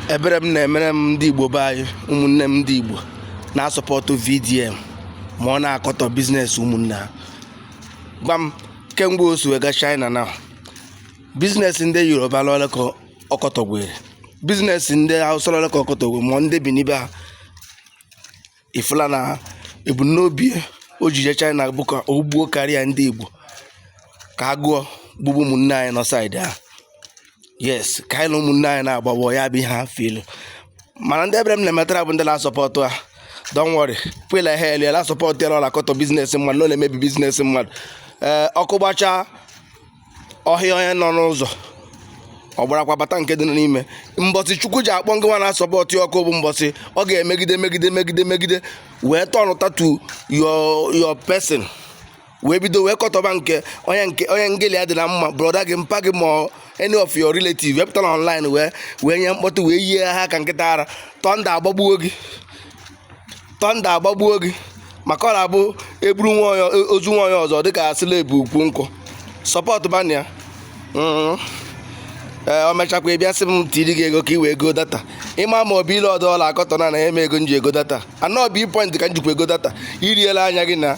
ebere m na-emere m ndị Igbo be anyị, ụmụnne m ndị Igbo na-asọpọtụ VDM ma ọ na-akọtọ biznes ụmụnne ha. Gwa m kemgbe o si wega China na biznes ndị Yoruba lọle ka ọkọtọgwere, biznes ndị Hausa lọle ka ọkọtọgwere, ma ndị bi n'ibe ha ifula na ebumnobi o jije China bụ ka o gbuo karịa ndị Igbo ka agụọ gbugbu ụmụnne anyị nọ saịdị ha. Yes, ka anyị na ụmụnne anyị na-agbagbo ya bụ ihe ha filu, mana ndị ebere m na-emetara bụ ndị na-asọpọtụ ha. Don't worry, pụla ihe elu la sọpọtụ ya n'ụlọ akọtọ biznes mmadụ, na na-emebi biznes mmadụ. Ọkụ gbachaa ọhịa onye nọ n'ụzọ ọ gbarakwa bata nke dị n'ime. Mbọsị Chukwu ji akpọ ngị nwa na-asọpọtụ ọkụ bụ mbọsị ọ ga-emegide wee tọnụta to your person, wee bido wee kọtọba nke onye ngeli ya dị na mma, broda gị, mpa gị, ma any of your relative wepụtara online wee nye mkpọtụ wee yie ha ka nkịta ara. Tọnda agbagbuo gị maka ọ na-abụ eburu ozu nwa onye ọzọ dịka asịla ebu ukwu nkụ. Sọpọtụ bana ya. O mechakwa ịbịa sị m tiri gị ego ka i wee go data. Ịma ma ọ bụ ile ọdọ ọla akọtọ na eme ego nji ego data. Anọ bụ point ka njikwa ego data. Iriela anya gị na